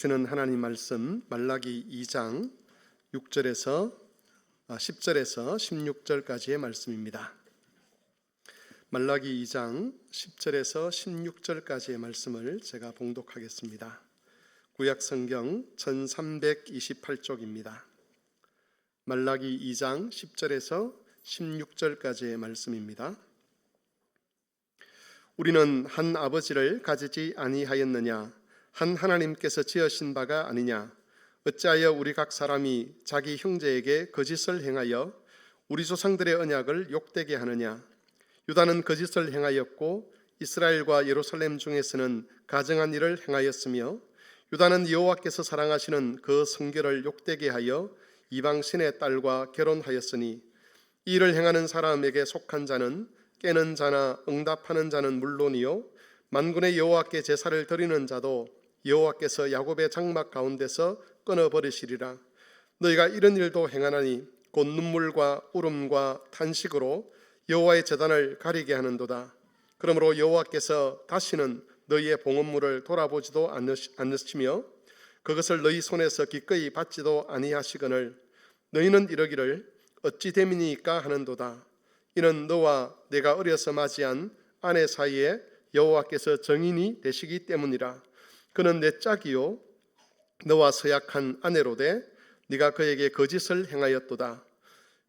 주는 하나님 말씀 말라기 2장 10절에서 16절까지의 말씀입니다. 말라기 2장 10절에서 16절까지의 말씀을 제가 봉독하겠습니다. 구약 성경 1328쪽입니다. 말라기 2장 10절에서 16절까지의 말씀입니다. 우리는 한 아버지를 가지지 아니하였느냐? 한 하나님께서 지으신 바가 아니냐? 어찌하여 우리 각 사람이 자기 형제에게 거짓을 행하여 우리 조상들의 언약을 욕되게 하느냐? 유다는 거짓을 행하였고 이스라엘과 예루살렘 중에서는 가증한 일을 행하였으며 유다는 여호와께서 사랑하시는 그 성결을 욕되게 하여 이방 신의 딸과 결혼하였으니 이 일을 행하는 사람에게 속한 자는 깨는 자나 응답하는 자는 물론이요 만군의 여호와께 제사를 드리는 자도 여호와께서 야곱의 장막 가운데서 끊어버리시리라. 너희가 이런 일도 행하나니 곧 눈물과 울음과 탄식으로 여호와의 제단을 가리게 하는도다. 그러므로 여호와께서 다시는 너희의 봉헌물을 돌아보지도 않으시며 그것을 너희 손에서 기꺼이 받지도 아니하시거늘 너희는 이러기를 어찌 됨이니까 하는도다. 이는 너와 내가 어려서 맞이한 아내 사이에 여호와께서 정인이 되시기 때문이라. 그는 내 짝이요 너와 서약한 아내로되 네가 그에게 거짓을 행하였도다.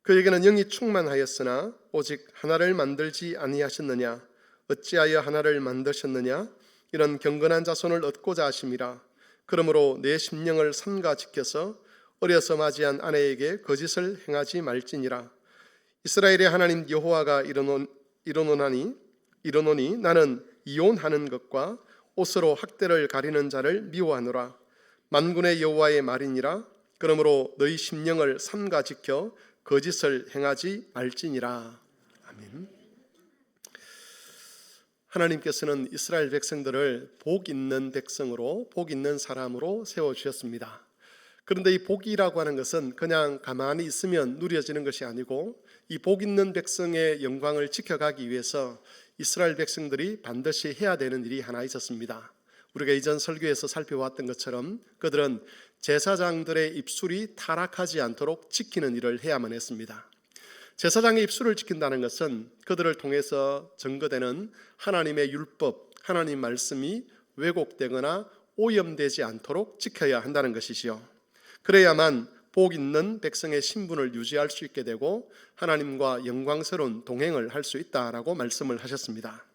그에게는 영이 충만하였으나 오직 하나를 만들지 아니하셨느냐? 어찌하여 하나를 만드셨느냐? 이런 경건한 자손을 얻고자 하심이라. 그러므로 내 심령을 삼가 지켜서 어려서 맞이한 아내에게 거짓을 행하지 말지니라. 이스라엘의 하나님 여호와가 이르노니 나는 이혼하는 것과 옷으로 학대를 가리는 자를 미워하노라. 만군의 여호와의 말이니라. 그러므로 너희 심령을 삼가 지켜 거짓을 행하지 말지니라. 아멘. 하나님께서는 이스라엘 백성들을 복 있는 백성으로, 복 있는 사람으로 세워주셨습니다. 그런데 이 복이라고 하는 것은 그냥 가만히 있으면 누려지는 것이 아니고 이 복 있는 백성의 영광을 지켜가기 위해서 이스라엘 백성들이 반드시 해야 되는 일이 하나 있었습니다. 우리가 이전 설교에서 살펴봤던 것처럼 그들은 제사장들의 입술이 타락하지 않도록 지키는 일을 해야만 했습니다. 제사장의 입술을 지킨다는 것은 그들을 통해서 증거되는 하나님의 율법, 하나님 말씀이 왜곡되거나 오염되지 않도록 지켜야 한다는 것이지요. 그래야만 복 있는 백성의 신분을 유지할 수 있게 되고 하나님과 영광스러운 동행을 할 수 있다라고 말씀을 하셨습니다.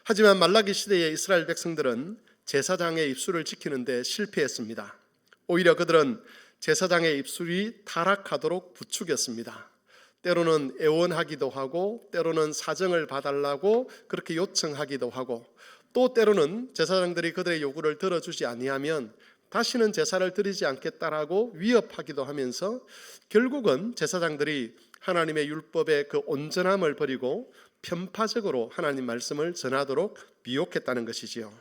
하지만 말라기 시대의 이스라엘 백성들은 제사장의 입술을 지키는데 실패했습니다. 오히려 그들은 제사장의 입술이 타락하도록 부추겼습니다. 때로는 애원하기도 하고 때로는 사정을 봐달라고 그렇게 요청하기도 하고 또 때로는 제사장들이 그들의 요구를 들어주지 아니하면 다시는 제사를 드리지 않겠다라고 위협하기도 하면서 결국은 제사장들이 하나님의 율법의 그 온전함을 버리고 편파적으로 하나님 말씀을 전하도록 미혹했다는 것이지요.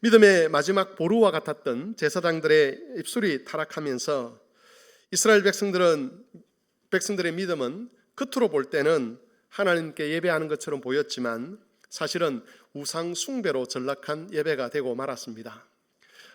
믿음의 마지막 보루와 같았던 제사장들의 입술이 타락하면서 이스라엘 백성들의 믿음은 겉으로 볼 때는 하나님께 예배하는 것처럼 보였지만 사실은 우상 숭배로 전락한 예배가 되고 말았습니다.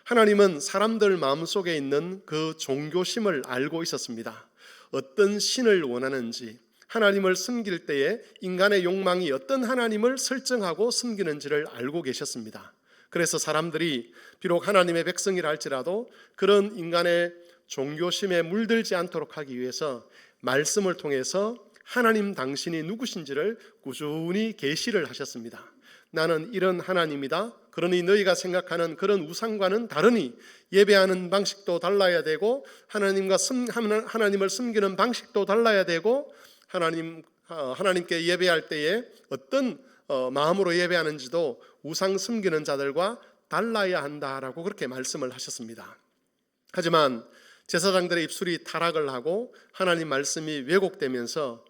하나님은 사람들 마음속에 있는 그 종교심을 알고 있었습니다. 어떤 신을 원하는지, 하나님을 섬길 때에 인간의 욕망이 어떤 하나님을 설정하고 섬기는지를 알고 계셨습니다. 그래서 사람들이 비록 하나님의 백성이라 할지라도 그런 인간의 종교심에 물들지 않도록 하기 위해서 말씀을 통해서 하나님 당신이 누구신지를 꾸준히 계시를 하셨습니다. 나는 이런 하나님이다. 그러니 너희가 생각하는 그런 우상과는 다르니 예배하는 방식도 달라야 되고 하나님을 섬기는 방식도 달라야 되고 하나님께 예배할 때에 어떤 마음으로 예배하는지도 우상 섬기는 자들과 달라야 한다라고 그렇게 말씀을 하셨습니다. 하지만 제사장들의 입술이 타락을 하고 하나님 말씀이 왜곡되면서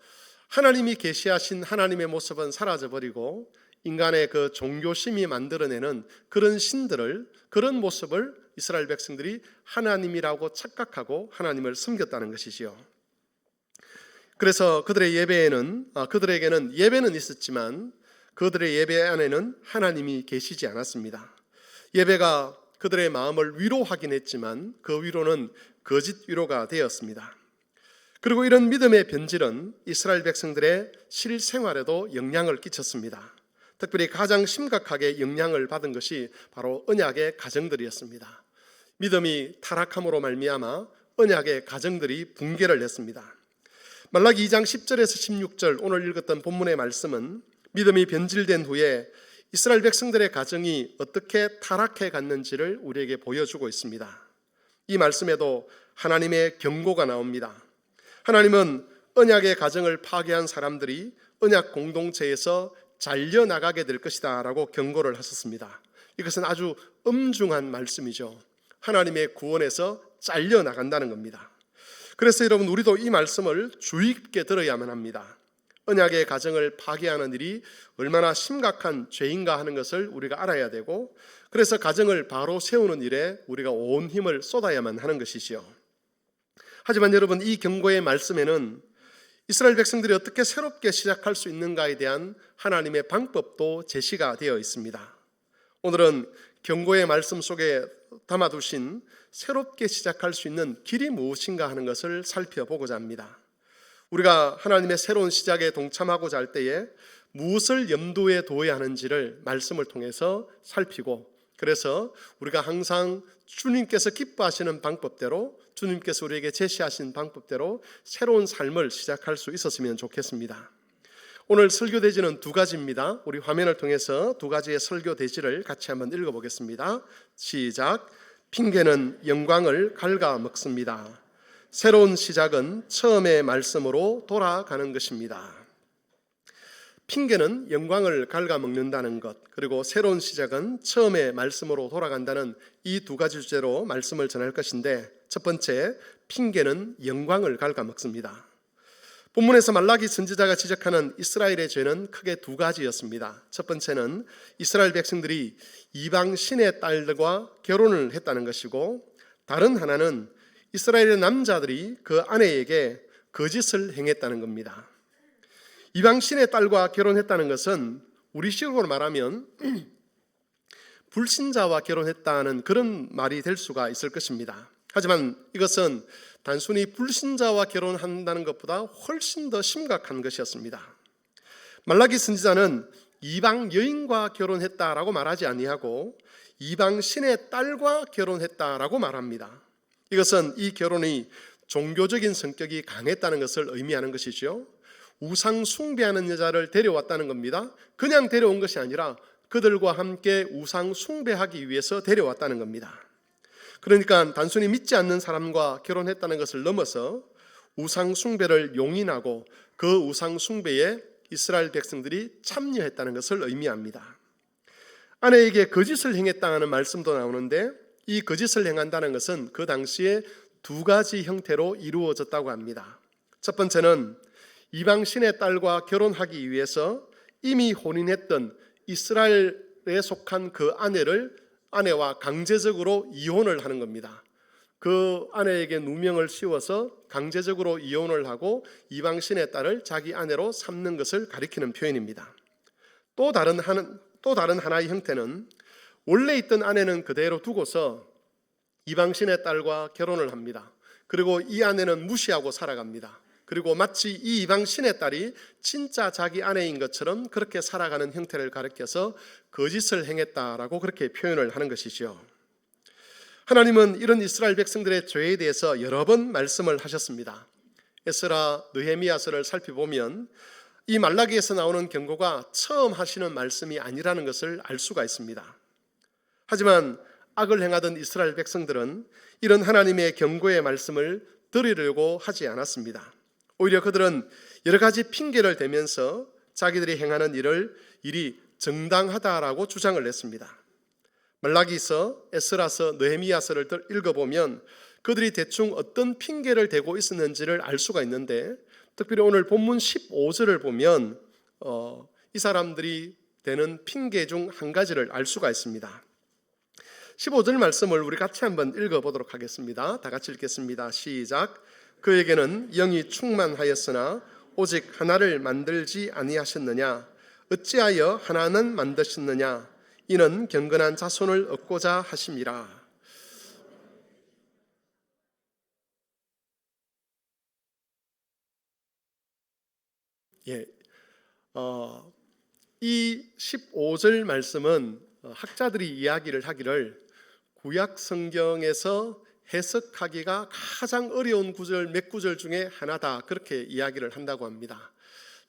하나님이 계시하신 하나님의 모습은 사라져버리고 인간의 그 종교심이 만들어내는 그런 신들을, 그런 모습을 이스라엘 백성들이 하나님이라고 착각하고 하나님을 섬겼다는 것이지요. 그래서 그들에게는 예배는 있었지만 그들의 예배 안에는 하나님이 계시지 않았습니다. 예배가 그들의 마음을 위로하긴 했지만 그 위로는 거짓 위로가 되었습니다. 그리고 이런 믿음의 변질은 이스라엘 백성들의 실생활에도 영향을 끼쳤습니다. 특별히 가장 심각하게 영향을 받은 것이 바로 언약의 가정들이었습니다. 믿음이 타락함으로 말미암아 언약의 가정들이 붕괴를 했습니다. 말라기 2장 10절에서 16절 오늘 읽었던 본문의 말씀은 믿음이 변질된 후에 이스라엘 백성들의 가정이 어떻게 타락해 갔는지를 우리에게 보여주고 있습니다. 이 말씀에도 하나님의 경고가 나옵니다. 하나님은 언약의 가정을 파괴한 사람들이 언약 공동체에서 잘려나가게 될 것이다 라고 경고를 하셨습니다. 이것은 아주 엄중한 말씀이죠. 하나님의 구원에서 잘려나간다는 겁니다. 그래서 여러분, 우리도 이 말씀을 주의 깊게 들어야만 합니다. 언약의 가정을 파괴하는 일이 얼마나 심각한 죄인가 하는 것을 우리가 알아야 되고, 그래서 가정을 바로 세우는 일에 우리가 온 힘을 쏟아야만 하는 것이지요. 하지만 여러분, 이 경고의 말씀에는 이스라엘 백성들이 어떻게 새롭게 시작할 수 있는가에 대한 하나님의 방법도 제시가 되어 있습니다. 오늘은 경고의 말씀 속에 담아두신 새롭게 시작할 수 있는 길이 무엇인가 하는 것을 살펴보고자 합니다. 우리가 하나님의 새로운 시작에 동참하고자 할 때에 무엇을 염두에 두어야 하는지를 말씀을 통해서 살피고, 그래서 우리가 항상 주님께서 기뻐하시는 방법대로, 주님께서 우리에게 제시하신 방법대로 새로운 삶을 시작할 수 있었으면 좋겠습니다. 오늘 설교 대지는 두 가지입니다. 우리 화면을 통해서 두 가지의 설교 대지를 같이 한번 읽어보겠습니다. 시작. 핑계는 영광을 갉아먹습니다. 새로운 시작은 처음의 말씀으로 돌아가는 것입니다. 핑계는 영광을 갉아먹는다는 것, 그리고 새로운 시작은 처음의 말씀으로 돌아간다는 이 두 가지 주제로 말씀을 전할 것인데, 첫 번째, 핑계는 영광을 갉아먹습니다. 본문에서 말라기 선지자가 지적하는 이스라엘의 죄는 크게 두 가지였습니다. 첫 번째는 이스라엘 백성들이 이방 신의 딸들과 결혼을 했다는 것이고, 다른 하나는 이스라엘의 남자들이 그 아내에게 거짓을 행했다는 겁니다. 이방 신의 딸과 결혼했다는 것은 우리식으로 말하면 불신자와 결혼했다는 그런 말이 될 수가 있을 것입니다. 하지만 이것은 단순히 불신자와 결혼한다는 것보다 훨씬 더 심각한 것이었습니다. 말라기 선지자는 이방 여인과 결혼했다라고 말하지 아니하고 이방 신의 딸과 결혼했다라고 말합니다. 이것은 이 결혼이 종교적인 성격이 강했다는 것을 의미하는 것이죠. 우상 숭배하는 여자를 데려왔다는 겁니다. 그냥 데려온 것이 아니라 그들과 함께 우상 숭배하기 위해서 데려왔다는 겁니다. 그러니까 단순히 믿지 않는 사람과 결혼했다는 것을 넘어서 우상 숭배를 용인하고 그 우상 숭배에 이스라엘 백성들이 참여했다는 것을 의미합니다. 아내에게 거짓을 행했다는 말씀도 나오는데, 이 거짓을 행한다는 것은 그 당시에 두 가지 형태로 이루어졌다고 합니다. 첫 번째는 이방 신의 딸과 결혼하기 위해서 이미 혼인했던 이스라엘에 속한 그 아내와 강제적으로 이혼을 하는 겁니다. 그 아내에게 누명을 씌워서 강제적으로 이혼을 하고 이방 신의 딸을 자기 아내로 삼는 것을 가리키는 표현입니다. 또 다른 하나의 형태는 원래 있던 아내는 그대로 두고서 이방 신의 딸과 결혼을 합니다. 그리고 이 아내는 무시하고 살아갑니다. 그리고 마치 이 이방 신의 딸이 진짜 자기 아내인 것처럼 그렇게 살아가는 형태를 가리켜서 거짓을 행했다라고 그렇게 표현을 하는 것이죠. 하나님은 이런 이스라엘 백성들의 죄에 대해서 여러 번 말씀을 하셨습니다. 에스라, 느헤미야서를 살펴보면 이 말라기에서 나오는 경고가 처음 하시는 말씀이 아니라는 것을 알 수가 있습니다. 하지만 악을 행하던 이스라엘 백성들은 이런 하나님의 경고의 말씀을 들으려고 하지 않았습니다. 오히려 그들은 여러 가지 핑계를 대면서 자기들이 행하는 일이 정당하다라고 주장을 했습니다. 말라기서, 에스라서, 느헤미야서를 읽어보면 그들이 대충 어떤 핑계를 대고 있었는지를 알 수가 있는데, 특별히 오늘 본문 15절을 보면 이 사람들이 대는 핑계 중 한 가지를 알 수가 있습니다. 15절 말씀을 우리 같이 한번 읽어보도록 하겠습니다. 다 같이 읽겠습니다. 시작. 그에게는 영이 충만하였으나 오직 하나를 만들지 아니하셨느냐? 어찌하여 하나는 만드셨느냐? 이는 경건한 자손을 얻고자 하심이라. 예, 이 15절 말씀은 학자들이 이야기를 하기를 구약 성경에서 해석하기가 가장 어려운 구절 몇 구절 중에 하나다, 그렇게 이야기를 한다고 합니다.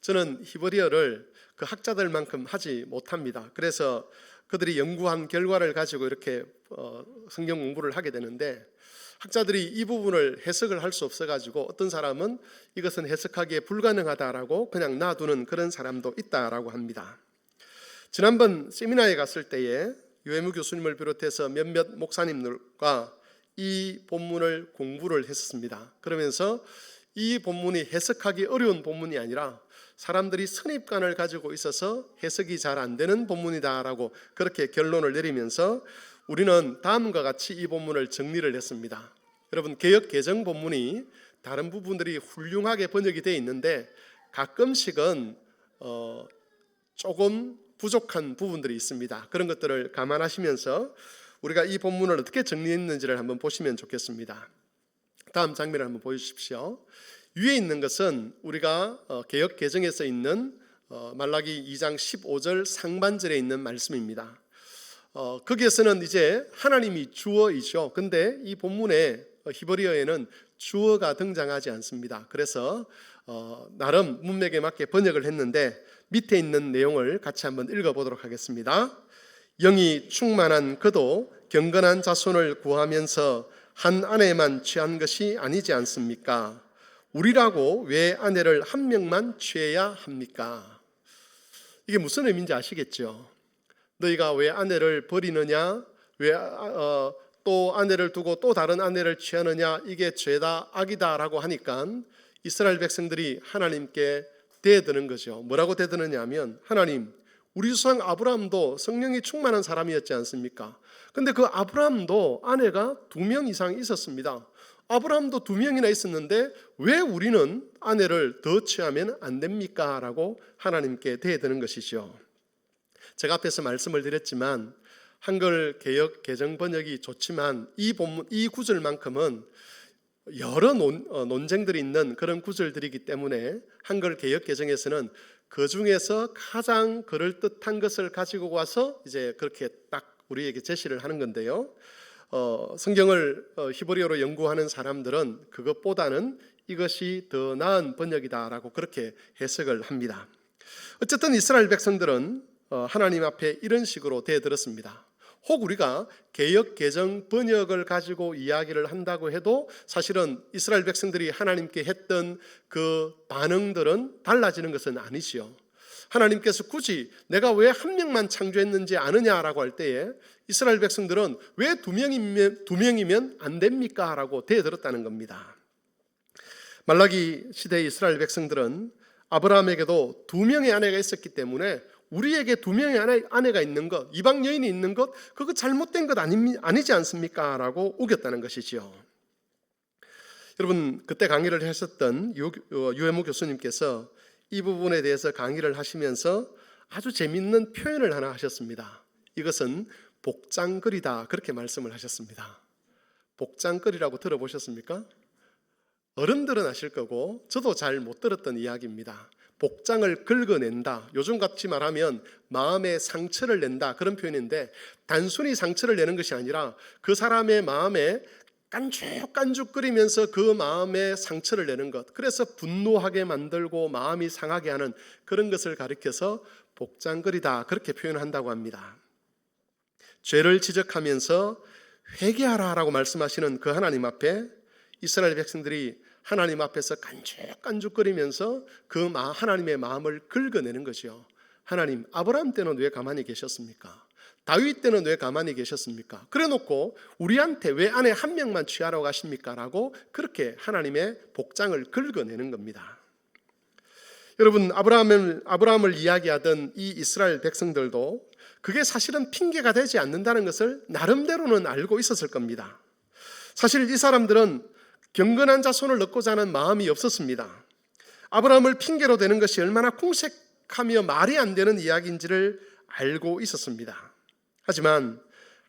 저는 히브리어를 그 학자들만큼 하지 못합니다. 그래서 그들이 연구한 결과를 가지고 이렇게 성경 공부를 하게 되는데, 학자들이 이 부분을 해석을 할 수 없어가지고 어떤 사람은 이것은 해석하기에 불가능하다라고 그냥 놔두는 그런 사람도 있다라고 합니다. 지난번 세미나에 갔을 때에 유해무 교수님을 비롯해서 몇몇 목사님들과 이 본문을 공부를 했습니다. 그러면서 이 본문이 해석하기 어려운 본문이 아니라 사람들이 선입관을 가지고 있어서 해석이 잘 안 되는 본문이다라고 그렇게 결론을 내리면서 우리는 다음과 같이 이 본문을 정리를 했습니다. 여러분, 개역 개정 본문이 다른 부분들이 훌륭하게 번역이 되어 있는데 가끔씩은 조금 부족한 부분들이 있습니다. 그런 것들을 감안하시면서 우리가 이 본문을 어떻게 정리했는지를 한번 보시면 좋겠습니다. 다음 장면을 한번 보여주십시오. 위에 있는 것은 우리가 개역 개정에서 있는 말라기 2장 15절 상반절에 있는 말씀입니다. 거기에서는 이제 하나님이 주어이죠. 근데 이 본문에 히브리어에는 주어가 등장하지 않습니다. 그래서 나름 문맥에 맞게 번역을 했는데 밑에 있는 내용을 같이 한번 읽어보도록 하겠습니다. 영이 충만한 그도 경건한 자손을 구하면서 한 아내만 취한 것이 아니지 않습니까? 우리라고 왜 아내를 한 명만 취해야 합니까? 이게 무슨 의미인지 아시겠죠? 너희가 왜 아내를 버리느냐, 왜 또 아내를 두고 또 다른 아내를 취하느냐, 이게 죄다 악이다라고 하니까 이스라엘 백성들이 하나님께 대드는 거죠. 뭐라고 대드느냐 하면, 하나님, 우리 조상 아브라함도 성령이 충만한 사람이었지 않습니까? 근데 그 아브라함도 아내가 2명 이상 있었습니다. 아브라함도 2명이나 있었는데 왜 우리는 아내를 더 취하면 안 됩니까? 라고 하나님께 대드는 것이죠. 제가 앞에서 말씀을 드렸지만 한글 개역 개정 번역이 좋지만 이 본문, 이 구절만큼은 여러 논쟁들이 있는 그런 구절들이기 때문에 한글 개역 개정에서는 그 중에서 가장 그럴듯한 것을 가지고 와서 이제 그렇게 딱 우리에게 제시를 하는 건데요. 성경을 히브리어로 연구하는 사람들은 그것보다는 이것이 더 나은 번역이다라고 그렇게 해석을 합니다. 어쨌든 이스라엘 백성들은 하나님 앞에 이런 식으로 대들었습니다. 혹 우리가 개역 개정 번역을 가지고 이야기를 한다고 해도 사실은 이스라엘 백성들이 하나님께 했던 그 반응들은 달라지는 것은 아니지요. 하나님께서 굳이 내가 왜 한 명만 창조했는지 아느냐라고 할 때에 이스라엘 백성들은 왜 2명이면 안 됩니까? 라고 대들었다는 겁니다. 말라기 시대의 이스라엘 백성들은 아브라함에게도 2명의 아내가 있었기 때문에 우리에게 2명의 아내가 있는 것, 이방 여인이 있는 것, 그거 잘못된 것 아니지 않습니까? 라고 우겼다는 것이지요. 여러분, 그때 강의를 하셨던 유해무 교수님께서 이 부분에 대해서 강의를 하시면서 아주 재미있는 표현을 하나 하셨습니다. 이것은 복장거리다, 그렇게 말씀을 하셨습니다. 복장거리라고 들어보셨습니까? 어른들은 아실 거고 저도 잘 못 들었던 이야기입니다. 복장을 긁어낸다, 요즘같이 말하면 마음에 상처를 낸다, 그런 표현인데 단순히 상처를 내는 것이 아니라 그 사람의 마음에 깐죽깐죽거리면서 그 마음에 상처를 내는 것, 그래서 분노하게 만들고 마음이 상하게 하는 그런 것을 가리켜서 복장거리다, 그렇게 표현한다고 합니다. 죄를 지적하면서 회개하라라고 말씀하시는 그 하나님 앞에 이스라엘 백성들이 하나님 앞에서 깐죽깐죽거리면서 그 하나님의 마음을 긁어내는 것이요. 하나님, 아브라함 때는 왜 가만히 계셨습니까? 다윗 때는 왜 가만히 계셨습니까? 그래놓고 우리한테 왜 아내 한 명만 취하라고 하십니까? 라고 그렇게 하나님의 복장을 긁어내는 겁니다. 여러분, 아브라함을 이야기하던 이 이스라엘 백성들도 그게 사실은 핑계가 되지 않는다는 것을 나름대로는 알고 있었을 겁니다. 사실 이 사람들은 경건한 자손을 얻고자 하는 마음이 없었습니다. 아브라함을 핑계로 대는 것이 얼마나 궁색하며 말이 안 되는 이야기인지를 알고 있었습니다. 하지만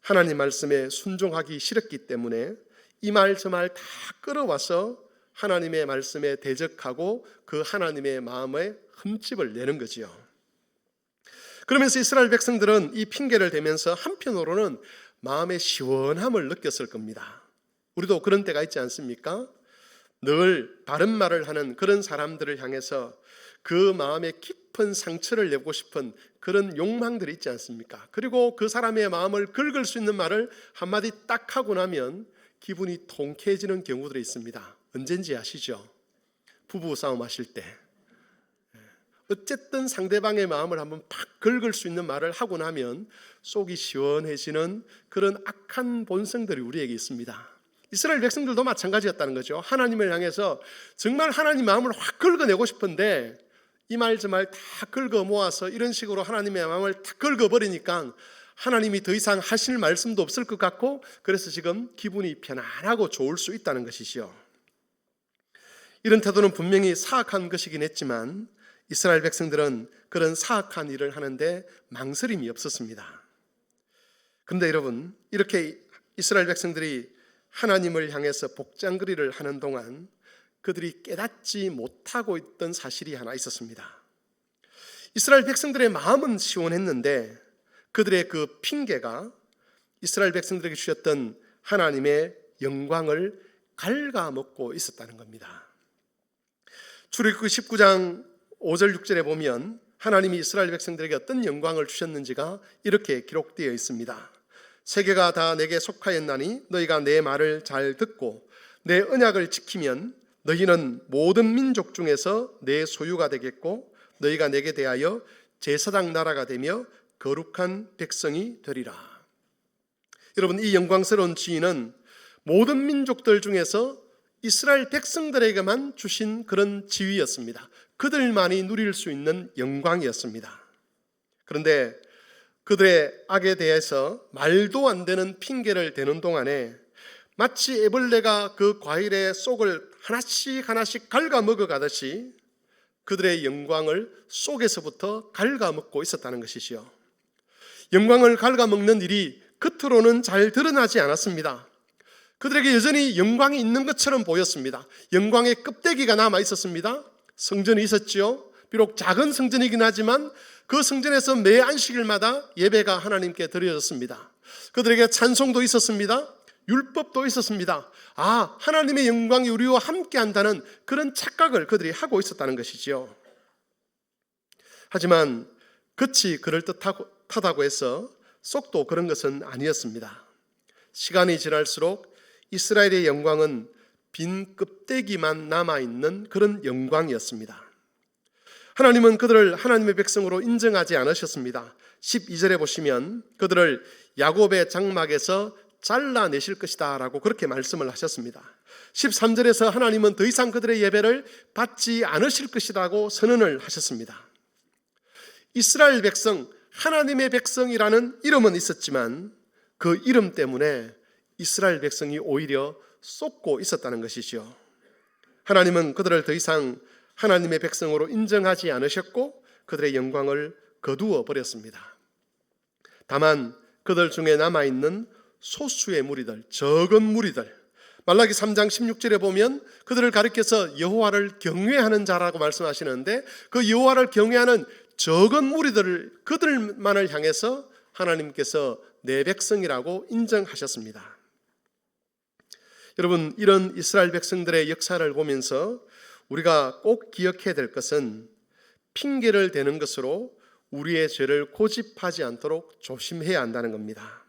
하나님 말씀에 순종하기 싫었기 때문에 이 말 저 말 다 끌어와서 하나님의 말씀에 대적하고 그 하나님의 마음에 흠집을 내는 거지요. 그러면서 이스라엘 백성들은 이 핑계를 대면서 한편으로는 마음의 시원함을 느꼈을 겁니다. 우리도 그런 때가 있지 않습니까? 늘 바른 말을 하는 그런 사람들을 향해서 그 마음에 깊은 상처를 내고 싶은 그런 욕망들이 있지 않습니까? 그리고 그 사람의 마음을 긁을 수 있는 말을 한마디 딱 하고 나면 기분이 통쾌해지는 경우들이 있습니다. 언젠지 아시죠? 부부 싸움 하실 때 어쨌든 상대방의 마음을 한번 팍 긁을 수 있는 말을 하고 나면 속이 시원해지는 그런 악한 본성들이 우리에게 있습니다. 이스라엘 백성들도 마찬가지였다는 거죠. 하나님을 향해서 정말 하나님 마음을 확 긁어내고 싶은데 이 말 저 말 다 긁어 모아서 이런 식으로 하나님의 마음을 다 긁어버리니까 하나님이 더 이상 하실 말씀도 없을 것 같고, 그래서 지금 기분이 편안하고 좋을 수 있다는 것이지요. 이런 태도는 분명히 사악한 것이긴 했지만 이스라엘 백성들은 그런 사악한 일을 하는데 망설임이 없었습니다. 그런데 여러분, 이렇게 이스라엘 백성들이 하나님을 향해서 복장거리를 하는 동안 그들이 깨닫지 못하고 있던 사실이 하나 있었습니다. 이스라엘 백성들의 마음은 시원했는데 그들의 그 핑계가 이스라엘 백성들에게 주셨던 하나님의 영광을 갉아먹고 있었다는 겁니다. 출애굽기 19장 5절 6절에 보면 하나님이 이스라엘 백성들에게 어떤 영광을 주셨는지가 이렇게 기록되어 있습니다. 세계가 다 내게 속하였나니 너희가 내 말을 잘 듣고 내 언약을 지키면 너희는 모든 민족 중에서 내 소유가 되겠고 너희가 내게 대하여 제사장 나라가 되며 거룩한 백성이 되리라. 여러분, 이 영광스러운 지위는 모든 민족들 중에서 이스라엘 백성들에게만 주신 그런 지위였습니다. 그들만이 누릴 수 있는 영광이었습니다. 그런데 그들의 악에 대해서 말도 안 되는 핑계를 대는 동안에 마치 애벌레가 그 과일의 속을 하나씩 하나씩 갉아먹어 가듯이 그들의 영광을 속에서부터 갉아먹고 있었다는 것이지요. 영광을 갉아먹는 일이 겉으로는 잘 드러나지 않았습니다. 그들에게 여전히 영광이 있는 것처럼 보였습니다. 영광의 껍데기가 남아 있었습니다. 성전이 있었지요. 비록 작은 성전이긴 하지만 그 성전에서 매 안식일마다 예배가 하나님께 드려졌습니다. 그들에게 찬송도 있었습니다. 율법도 있었습니다. 하나님의 영광이 우리와 함께 한다는 그런 착각을 그들이 하고 있었다는 것이지요. 하지만 끝이 그럴듯하다고 해서 쏙도 그런 것은 아니었습니다. 시간이 지날수록 이스라엘의 영광은 빈 껍데기만 남아있는 그런 영광이었습니다. 하나님은 그들을 하나님의 백성으로 인정하지 않으셨습니다. 12절에 보시면 그들을 야곱의 장막에서 잘라내실 것이다 라고 그렇게 말씀을 하셨습니다. 13절에서 하나님은 더 이상 그들의 예배를 받지 않으실 것이라고 선언을 하셨습니다. 이스라엘 백성, 하나님의 백성이라는 이름은 있었지만 그 이름 때문에 이스라엘 백성이 오히려 쏟고 있었다는 것이죠. 하나님은 그들을 더 이상 하나님의 백성으로 인정하지 않으셨고 그들의 영광을 거두어 버렸습니다. 다만 그들 중에 남아있는 소수의 무리들, 적은 무리들, 말라기 3장 16절에 보면 그들을 가리켜서 여호와를 경외하는 자라고 말씀하시는데 그 여호와를 경외하는 적은 무리들을, 그들만을 향해서 하나님께서 내 백성이라고 인정하셨습니다. 여러분, 이런 이스라엘 백성들의 역사를 보면서 우리가 꼭 기억해야 될 것은 핑계를 대는 것으로 우리의 죄를 고집하지 않도록 조심해야 한다는 겁니다.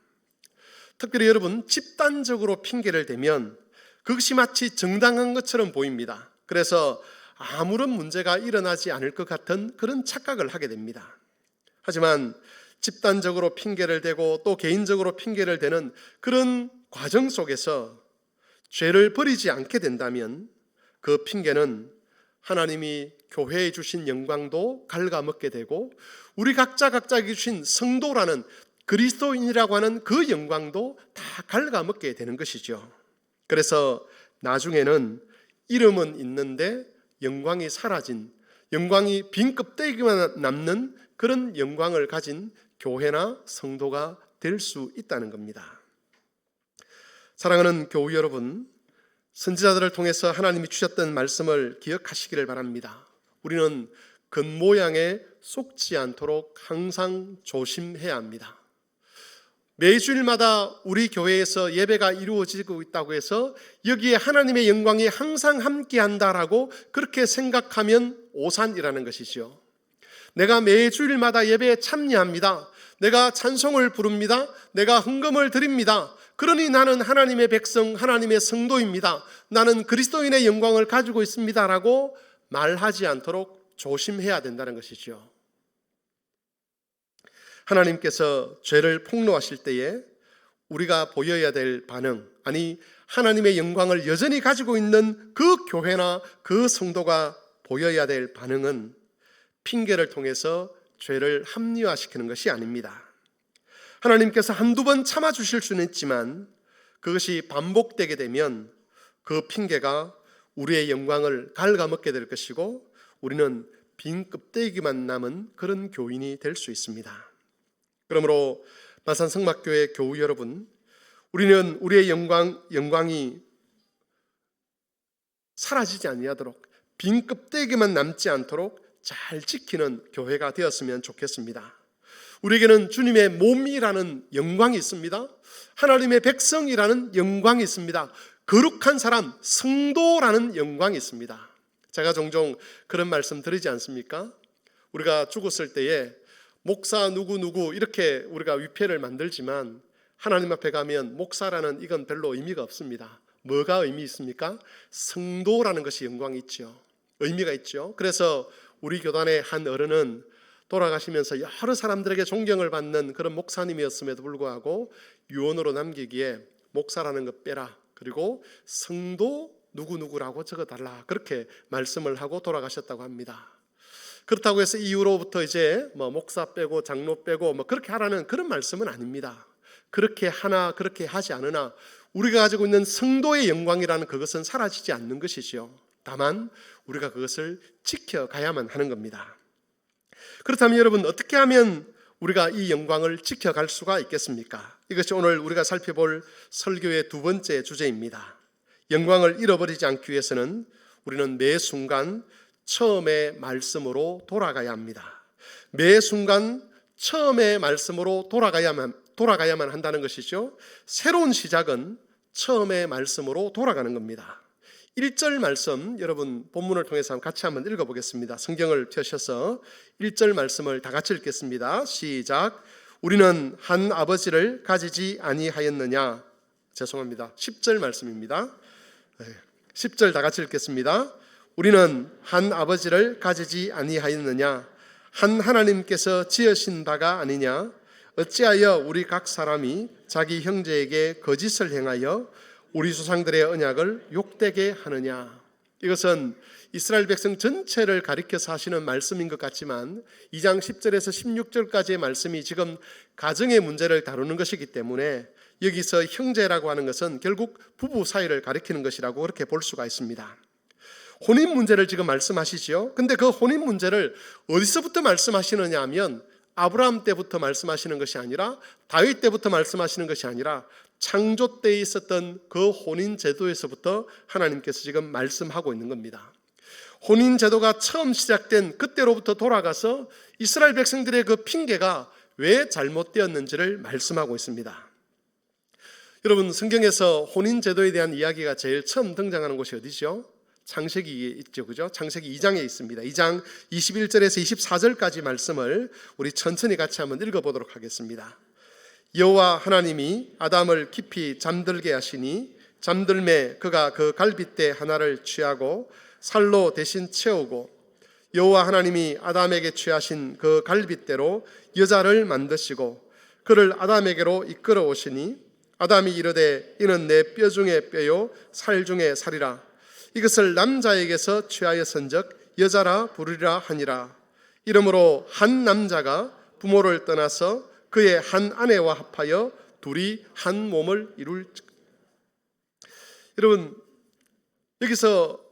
특별히 여러분, 집단적으로 핑계를 대면 그것이 마치 정당한 것처럼 보입니다. 그래서 아무런 문제가 일어나지 않을 것 같은 그런 착각을 하게 됩니다. 하지만 집단적으로 핑계를 대고 또 개인적으로 핑계를 대는 그런 과정 속에서 죄를 버리지 않게 된다면 그 핑계는 하나님이 교회에 주신 영광도 갉아먹게 되고 우리 각자에게 주신 성도라는 그리스도인이라고 하는 그 영광도 다 갉아먹게 되는 것이죠. 그래서 나중에는 이름은 있는데 영광이 사라진, 영광이 빈 껍데기만 남는 그런 영광을 가진 교회나 성도가 될 수 있다는 겁니다. 사랑하는 교우 여러분, 선지자들을 통해서 하나님이 주셨던 말씀을 기억하시기를 바랍니다. 우리는 겉모양에 속지 않도록 항상 조심해야 합니다. 매주일마다 우리 교회에서 예배가 이루어지고 있다고 해서 여기에 하나님의 영광이 항상 함께한다라고 그렇게 생각하면 오산이라는 것이죠. 내가 매주일마다 예배에 참여합니다. 내가 찬송을 부릅니다. 내가 헌금을 드립니다. 그러니 나는 하나님의 백성, 하나님의 성도입니다. 나는 그리스도인의 영광을 가지고 있습니다라고 말하지 않도록 조심해야 된다는 것이죠. 하나님께서 죄를 폭로하실 때에 우리가 보여야 될 반응, 아니 하나님의 영광을 여전히 가지고 있는 그 교회나 그 성도가 보여야 될 반응은 핑계를 통해서 죄를 합리화시키는 것이 아닙니다. 하나님께서 한두 번 참아주실 수는 있지만 그것이 반복되게 되면 그 핑계가 우리의 영광을 갉아먹게 될 것이고 우리는 빈 껍데기만 남은 그런 교인이 될 수 있습니다. 그러므로 마산 성막교회 교우 여러분, 우리는 우리의 영광이 사라지지 아니하도록 빈 껍데기만 남지 않도록 잘 지키는 교회가 되었으면 좋겠습니다. 우리에게는 주님의 몸이라는 영광이 있습니다. 하나님의 백성이라는 영광이 있습니다. 거룩한 사람, 성도라는 영광이 있습니다. 제가 종종 그런 말씀 드리지 않습니까? 우리가 죽었을 때에 목사 누구 이렇게 우리가 위패를 만들지만 하나님 앞에 가면 목사라는 이건 별로 의미가 없습니다. 뭐가 의미 있습니까? 성도라는 것이 영광이 있죠. 의미가 있죠. 그래서 우리 교단의 한 어른은 돌아가시면서 여러 사람들에게 존경을 받는 그런 목사님이었음에도 불구하고 유언으로 남기기에 목사라는 것 빼라, 그리고 성도 누구라고 적어달라, 그렇게 말씀을 하고 돌아가셨다고 합니다. 그렇다고 해서 이후로부터 이제 목사 빼고 장로 빼고 그렇게 하라는 그런 말씀은 아닙니다. 그렇게 하나 그렇게 하지 않으나 우리가 가지고 있는 성도의 영광이라는 그것은 사라지지 않는 것이죠. 다만 우리가 그것을 지켜가야만 하는 겁니다. 그렇다면 여러분, 어떻게 하면 우리가 이 영광을 지켜갈 수가 있겠습니까? 이것이 오늘 우리가 살펴볼 설교의 두 번째 주제입니다. 영광을 잃어버리지 않기 위해서는 우리는 매 순간 처음의 말씀으로 돌아가야 합니다. 매 순간 처음의 말씀으로 돌아가야만 한다는 것이죠. 새로운 시작은 처음의 말씀으로 돌아가는 겁니다. 1절 말씀, 여러분 본문을 통해서 같이 한번 읽어보겠습니다. 성경을 펴셔서 1절 말씀을 다 같이 읽겠습니다. 시작. 우리는 한 아버지를 가지지 아니하였느냐. 죄송합니다. 10절 말씀입니다. 10절 다 같이 읽겠습니다. 우리는 한 아버지를 가지지 아니하였느냐. 한 하나님께서 지으신 바가 아니냐. 어찌하여 우리 각 사람이 자기 형제에게 거짓을 행하여 우리 조상들의 언약을 욕되게 하느냐. 이것은 이스라엘 백성 전체를 가리켜서 하시는 말씀인 것 같지만 2장 10절에서 16절까지의 말씀이 지금 가정의 문제를 다루는 것이기 때문에 여기서 형제라고 하는 것은 결국 부부 사이를 가리키는 것이라고 그렇게 볼 수가 있습니다. 혼인 문제를 지금 말씀하시죠. 근데 그 혼인 문제를 어디서부터 말씀하시느냐 하면 아브라함 때부터 말씀하시는 것이 아니라 다윗 때부터 말씀하시는 것이 아니라 창조 때에 있었던 그 혼인 제도에서부터 하나님께서 지금 말씀하고 있는 겁니다. 혼인 제도가 처음 시작된 그때로부터 돌아가서 이스라엘 백성들의 그 핑계가 왜 잘못되었는지를 말씀하고 있습니다. 여러분, 성경에서 혼인 제도에 대한 이야기가 제일 처음 등장하는 곳이 어디죠? 창세기에 있죠, 그죠? 창세기 2장에 있습니다. 2장 21절에서 24절까지 말씀을 우리 천천히 같이 한번 읽어보도록 하겠습니다. 여호와 하나님이 아담을 깊이 잠들게 하시니 잠들매 그가 그 갈빗대 하나를 취하고 살로 대신 채우고 여호와 하나님이 아담에게 취하신 그 갈빗대로 여자를 만드시고 그를 아담에게로 이끌어 오시니 아담이 이르되 이는 내 뼈 중에 뼈요 살 중에 살이라. 이것을 남자에게서 취하였은즉 여자라 부르리라 하니라. 이러므로 한 남자가 부모를 떠나서 그의 한 아내와 합하여 둘이 한 몸을 이룰. 여러분, 여기서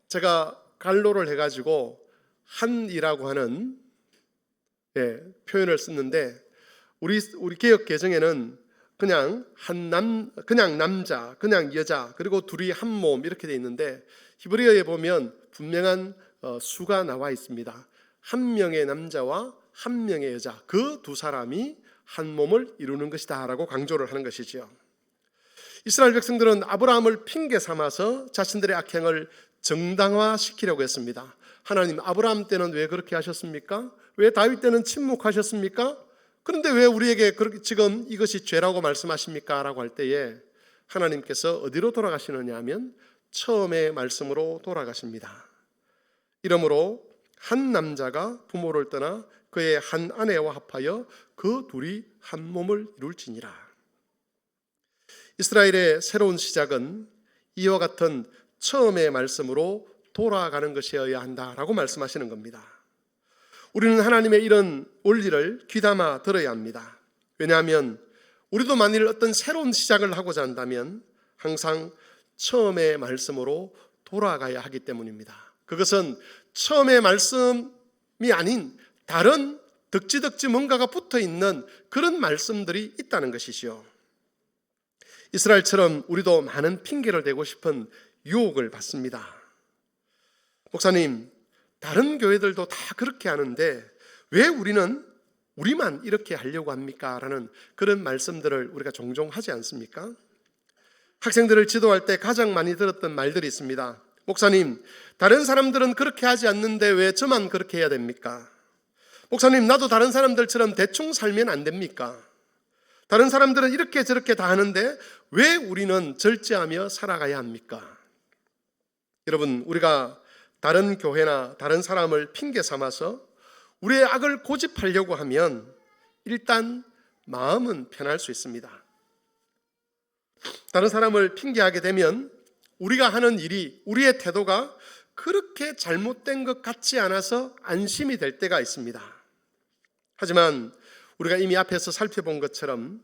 제가 갈로를 해가지고 한이라고 하는 표현을 썼는데 우리 개역 개정에는 그냥 그냥 남자, 그냥 여자, 그리고 둘이 한 몸 이렇게 돼 있는데 히브리어에 보면 분명한 수가 나와 있습니다. 한 명의 남자와 한 명의 여자, 그 두 사람이 한 몸을 이루는 것이다 라고 강조를 하는 것이지요. 이스라엘 백성들은 아브라함을 핑계 삼아서 자신들의 악행을 정당화시키려고 했습니다. 하나님, 아브라함 때는 왜 그렇게 하셨습니까? 왜 다윗 때는 침묵하셨습니까? 그런데 왜 우리에게 지금 이것이 죄라고 말씀하십니까? 라고 할 때에 하나님께서 어디로 돌아가시느냐 하면 처음의 말씀으로 돌아가십니다. 이러므로 한 남자가 부모를 떠나 그의 한 아내와 합하여 그 둘이 한 몸을 이룰지니라. 이스라엘의 새로운 시작은 이와 같은 처음의 말씀으로 돌아가는 것이어야 한다라고 말씀하시는 겁니다. 우리는 하나님의 이런 원리를 귀담아 들어야 합니다. 왜냐하면 우리도 만일 어떤 새로운 시작을 하고자 한다면 항상 처음의 말씀으로 돌아가야 하기 때문입니다. 그것은 처음의 말씀이 아닌 다른 덕지덕지 뭔가가 붙어있는 그런 말씀들이 있다는 것이지요. 이스라엘처럼 우리도 많은 핑계를 대고 싶은 유혹을 받습니다. 목사님, 다른 교회들도 다 그렇게 하는데 왜 우리만 이렇게 하려고 합니까? 라는 그런 말씀들을 우리가 종종 하지 않습니까? 학생들을 지도할 때 가장 많이 들었던 말들이 있습니다. 목사님, 다른 사람들은 그렇게 하지 않는데 왜 저만 그렇게 해야 됩니까? 목사님, 나도 다른 사람들처럼 대충 살면 안 됩니까? 다른 사람들은 이렇게 저렇게 다 하는데 왜 우리는 절제하며 살아가야 합니까? 여러분, 우리가 다른 교회나 다른 사람을 핑계 삼아서 우리의 악을 고집하려고 하면 일단 마음은 편할 수 있습니다. 다른 사람을 핑계하게 되면 우리가 하는 일이, 우리의 태도가 그렇게 잘못된 것 같지 않아서 안심이 될 때가 있습니다. 하지만 우리가 이미 앞에서 살펴본 것처럼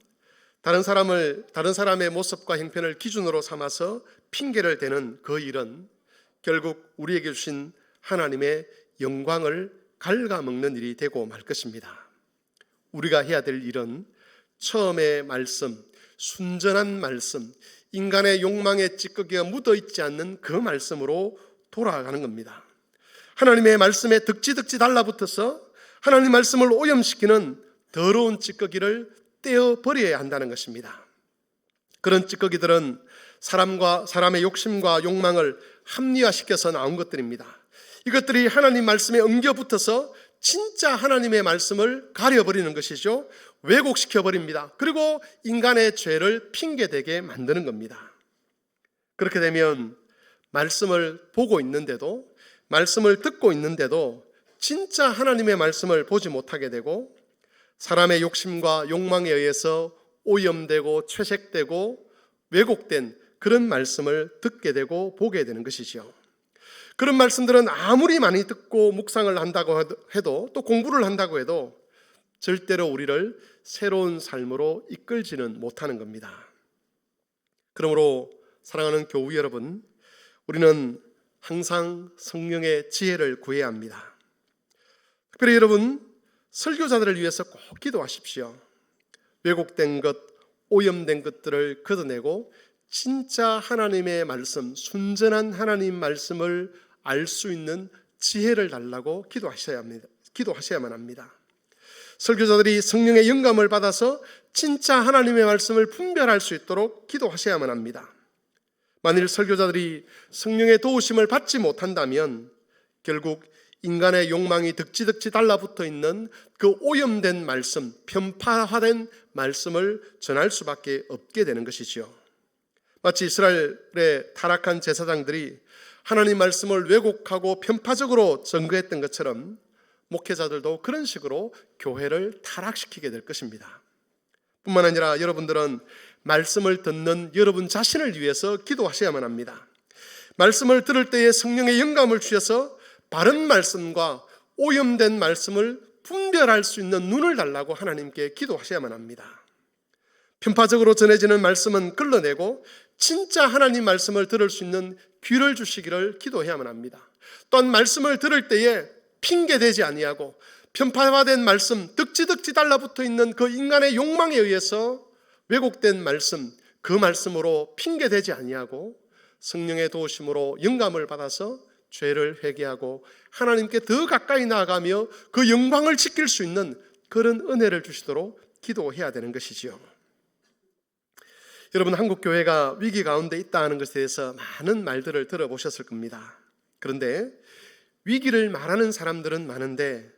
다른 사람의 모습과 형편을 기준으로 삼아서 핑계를 대는 그 일은 결국 우리에게 주신 하나님의 영광을 갉아먹는 일이 되고 말 것입니다. 우리가 해야 될 일은 처음의 말씀, 순전한 말씀, 인간의 욕망의 찌꺼기가 묻어있지 않는 그 말씀으로 돌아가는 겁니다. 하나님의 말씀에 덕지덕지 달라붙어서 하나님 말씀을 오염시키는 더러운 찌꺼기를 떼어버려야 한다는 것입니다. 그런 찌꺼기들은 사람의 욕심과 욕망을 합리화시켜서 나온 것들입니다. 이것들이 하나님 말씀에 엉겨붙어서 진짜 하나님의 말씀을 가려버리는 것이죠. 왜곡시켜버립니다. 그리고 인간의 죄를 핑계대게 만드는 겁니다. 그렇게 되면 말씀을 보고 있는데도, 말씀을 듣고 있는데도 진짜 하나님의 말씀을 보지 못하게 되고 사람의 욕심과 욕망에 의해서 오염되고 퇴색되고 왜곡된 그런 말씀을 듣게 되고 보게 되는 것이죠. 그런 말씀들은 아무리 많이 듣고 묵상을 한다고 해도 또 공부를 한다고 해도 절대로 우리를 새로운 삶으로 이끌지는 못하는 겁니다. 그러므로 사랑하는 교우 여러분, 우리는 항상 성령의 지혜를 구해야 합니다. 특별히 여러분, 설교자들을 위해서 꼭 기도하십시오. 왜곡된 것, 오염된 것들을 걷어내고 진짜 하나님의 말씀, 순전한 하나님 말씀을 알 수 있는 지혜를 달라고 기도하셔야만 합니다. 설교자들이 성령의 영감을 받아서 진짜 하나님의 말씀을 분별할 수 있도록 기도하셔야만 합니다. 만일 설교자들이 성령의 도우심을 받지 못한다면 결국 인간의 욕망이 덕지덕지 달라붙어 있는 그 오염된 말씀, 편파화된 말씀을 전할 수밖에 없게 되는 것이지요. 마치 이스라엘의 타락한 제사장들이 하나님 말씀을 왜곡하고 편파적으로 전거했던 것처럼 목회자들도 그런 식으로 교회를 타락시키게 될 것입니다. 뿐만 아니라 여러분들은 말씀을 듣는 여러분 자신을 위해서 기도하셔야만 합니다. 말씀을 들을 때에 성령의 영감을 주셔서 바른 말씀과 오염된 말씀을 분별할 수 있는 눈을 달라고 하나님께 기도하셔야만 합니다. 편파적으로 전해지는 말씀은 끌어내고 진짜 하나님 말씀을 들을 수 있는 귀를 주시기를 기도해야만 합니다. 또한 말씀을 들을 때에 핑계대지 아니하고 편파화된 말씀, 덕지덕지 달라붙어 있는 그 인간의 욕망에 의해서 왜곡된 말씀, 그 말씀으로 핑계대지 아니하고 성령의 도우심으로 영감을 받아서 죄를 회개하고 하나님께 더 가까이 나아가며 그 영광을 지킬 수 있는 그런 은혜를 주시도록 기도해야 되는 것이지요. 여러분, 한국 교회가 위기 가운데 있다는 것에 대해서 많은 말들을 들어보셨을 겁니다. 그런데 위기를 말하는 사람들은 많은데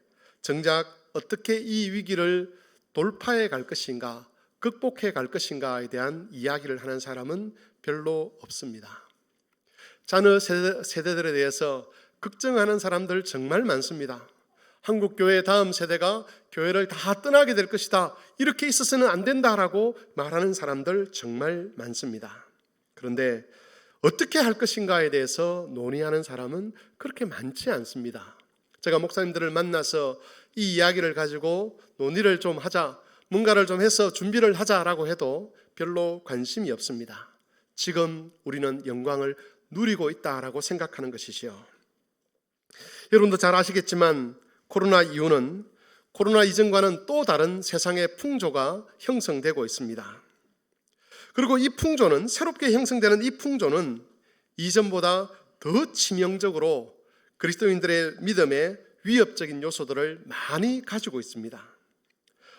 정작 어떻게 이 위기를 돌파해 갈 것인가, 극복해 갈 것인가에 대한 이야기를 하는 사람은 별로 없습니다. 자녀 세대들에 대해서 걱정하는 사람들 정말 많습니다. 한국 교회의 다음 세대가 교회를 다 떠나게 될 것이다, 이렇게 있어서는 안 된다라고 말하는 사람들 정말 많습니다. 그런데 어떻게 할 것인가에 대해서 논의하는 사람은 그렇게 많지 않습니다. 제가 목사님들을 만나서 이 이야기를 가지고 논의를 좀 하자, 뭔가를 좀 해서 준비를 하자라고 해도 별로 관심이 없습니다. 지금 우리는 영광을 누리고 있다라고 생각하는 것이지요. 여러분도 잘 아시겠지만 코로나 이후는 코로나 이전과는 또 다른 세상의 풍조가 형성되고 있습니다. 그리고 이 풍조는, 새롭게 형성되는 이 풍조는 이전보다 더 치명적으로 그리스도인들의 믿음에 위협적인 요소들을 많이 가지고 있습니다.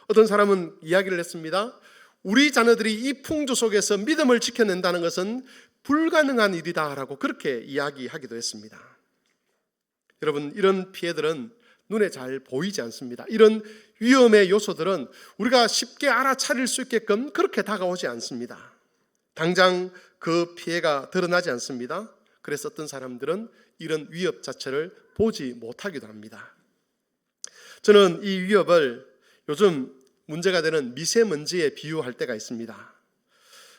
어떤 사람은 이야기를 했습니다. 우리 자녀들이 이 풍조 속에서 믿음을 지켜낸다는 것은 불가능한 일이다라고 그렇게 이야기하기도 했습니다. 여러분, 이런 피해들은 눈에 잘 보이지 않습니다. 이런 위험의 요소들은 우리가 쉽게 알아차릴 수 있게끔 그렇게 다가오지 않습니다. 당장 그 피해가 드러나지 않습니다. 그래서 어떤 사람들은 이런 위협 자체를 보지 못하기도 합니다. 저는 이 위협을 요즘 문제가 되는 미세먼지에 비유할 때가 있습니다.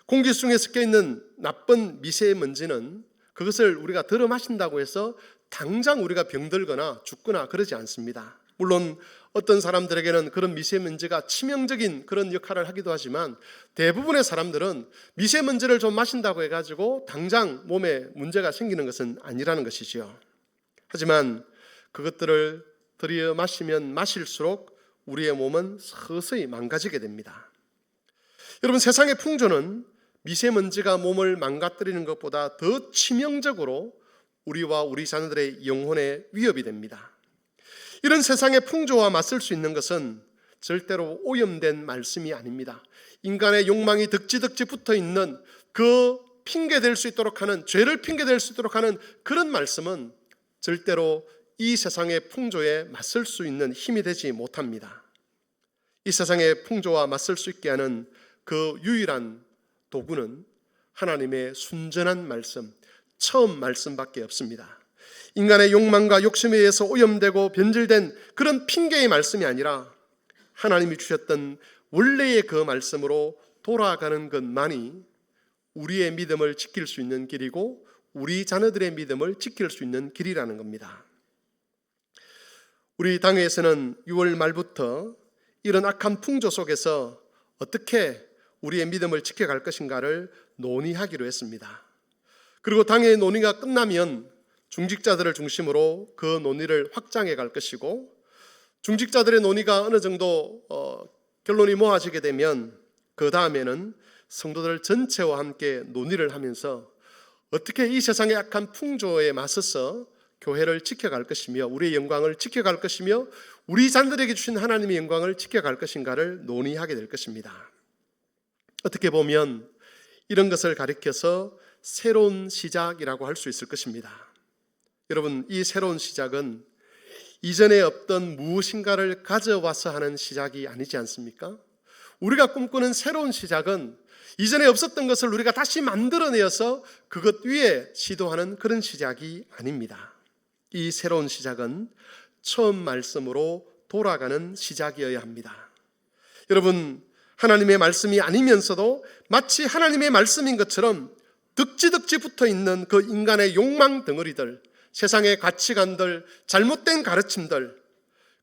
공기 중에 섞여 있는 나쁜 미세먼지는 그것을 우리가 들어 마신다고 해서 당장 우리가 병들거나 죽거나 그러지 않습니다. 물론 어떤 사람들에게는 그런 미세먼지가 치명적인 그런 역할을 하기도 하지만 대부분의 사람들은 미세먼지를 좀 마신다고 해가지고 당장 몸에 문제가 생기는 것은 아니라는 것이지요. 하지만 그것들을 들여 마시면 마실수록 우리의 몸은 서서히 망가지게 됩니다. 여러분, 세상의 풍조는 미세먼지가 몸을 망가뜨리는 것보다 더 치명적으로 우리와 우리 자녀들의 영혼에 위협이 됩니다. 이런 세상의 풍조와 맞설 수 있는 것은 절대로 오염된 말씀이 아닙니다. 인간의 욕망이 덕지덕지 붙어 있는 그 핑계될 수 있도록 하는, 죄를 핑계될 수 있도록 하는 그런 말씀은 절대로 이 세상의 풍조에 맞설 수 있는 힘이 되지 못합니다. 이 세상의 풍조와 맞설 수 있게 하는 그 유일한 도구는 하나님의 순전한 말씀, 처음 말씀밖에 없습니다. 인간의 욕망과 욕심에 의해서 오염되고 변질된 그런 핑계의 말씀이 아니라 하나님이 주셨던 원래의 그 말씀으로 돌아가는 것만이 우리의 믿음을 지킬 수 있는 길이고 우리 자녀들의 믿음을 지킬 수 있는 길이라는 겁니다. 우리 당회에서는 6월 말부터 이런 악한 풍조 속에서 어떻게 우리의 믿음을 지켜갈 것인가를 논의하기로 했습니다. 그리고 당회의 논의가 끝나면 중직자들을 중심으로 그 논의를 확장해 갈 것이고, 중직자들의 논의가 어느 정도 결론이 모아지게 되면 그 다음에는 성도들 전체와 함께 논의를 하면서 어떻게 이 세상의 악한 풍조에 맞서서 교회를 지켜갈 것이며 우리의 영광을 지켜갈 것이며 우리 자녀들에게 주신 하나님의 영광을 지켜갈 것인가를 논의하게 될 것입니다. 어떻게 보면 이런 것을 가리켜서 새로운 시작이라고 할 수 있을 것입니다. 여러분, 이 새로운 시작은 이전에 없던 무엇인가를 가져와서 하는 시작이 아니지 않습니까? 우리가 꿈꾸는 새로운 시작은 이전에 없었던 것을 우리가 다시 만들어내어서 그것 위에 시도하는 그런 시작이 아닙니다. 이 새로운 시작은 처음 말씀으로 돌아가는 시작이어야 합니다. 여러분, 하나님의 말씀이 아니면서도 마치 하나님의 말씀인 것처럼 덕지덕지 붙어있는 그 인간의 욕망 덩어리들, 세상의 가치관들, 잘못된 가르침들,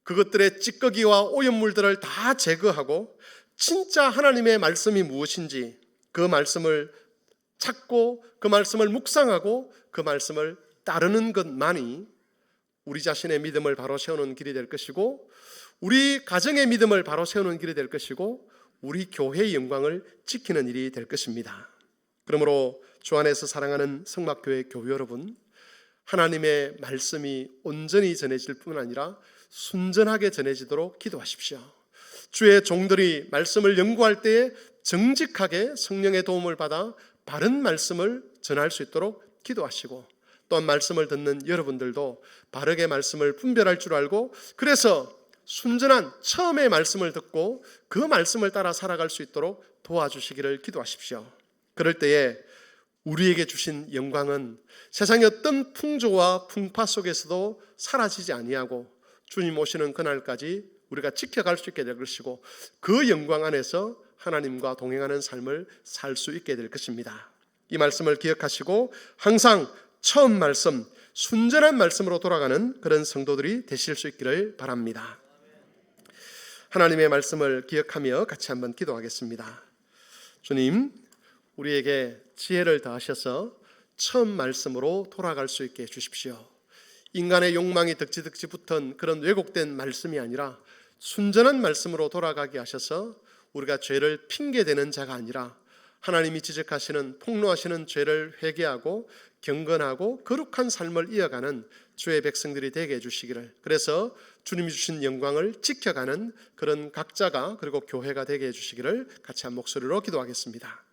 그것들의 찌꺼기와 오염물들을 다 제거하고 진짜 하나님의 말씀이 무엇인지 그 말씀을 찾고 그 말씀을 묵상하고 그 말씀을 따르는 것만이 우리 자신의 믿음을 바로 세우는 길이 될 것이고, 우리 가정의 믿음을 바로 세우는 길이 될 것이고, 우리 교회의 영광을 지키는 일이 될 것입니다. 그러므로 주 안에서 사랑하는 성막교회 교회 여러분, 하나님의 말씀이 온전히 전해질 뿐 아니라 순전하게 전해지도록 기도하십시오. 주의 종들이 말씀을 연구할 때에 정직하게 성령의 도움을 받아 바른 말씀을 전할 수 있도록 기도하시고, 또한 말씀을 듣는 여러분들도 바르게 말씀을 분별할 줄 알고, 그래서 순전한 처음의 말씀을 듣고 그 말씀을 따라 살아갈 수 있도록 도와주시기를 기도하십시오. 그럴 때에 우리에게 주신 영광은 세상의 어떤 풍조와 풍파 속에서도 사라지지 아니하고 주님 오시는 그날까지 우리가 지켜갈 수 있게 될 것이고, 그 영광 안에서 하나님과 동행하는 삶을 살 수 있게 될 것입니다. 이 말씀을 기억하시고 항상 처음 말씀, 순전한 말씀으로 돌아가는 그런 성도들이 되실 수 있기를 바랍니다. 하나님의 말씀을 기억하며 같이 한번 기도하겠습니다. 주님, 우리에게 지혜를 더하셔서 처음 말씀으로 돌아갈 수 있게 해주십시오. 인간의 욕망이 득지득지 붙은 그런 왜곡된 말씀이 아니라 순전한 말씀으로 돌아가게 하셔서 우리가 죄를 핑계대는 자가 아니라 하나님이 지적하시는 폭로하시는 죄를 회개하고 경건하고 거룩한 삶을 이어가는 주의 백성들이 되게 해주시기를, 그래서 주님이 주신 영광을 지켜가는 그런 각자가 그리고 교회가 되게 해주시기를 같이 한 목소리로 기도하겠습니다.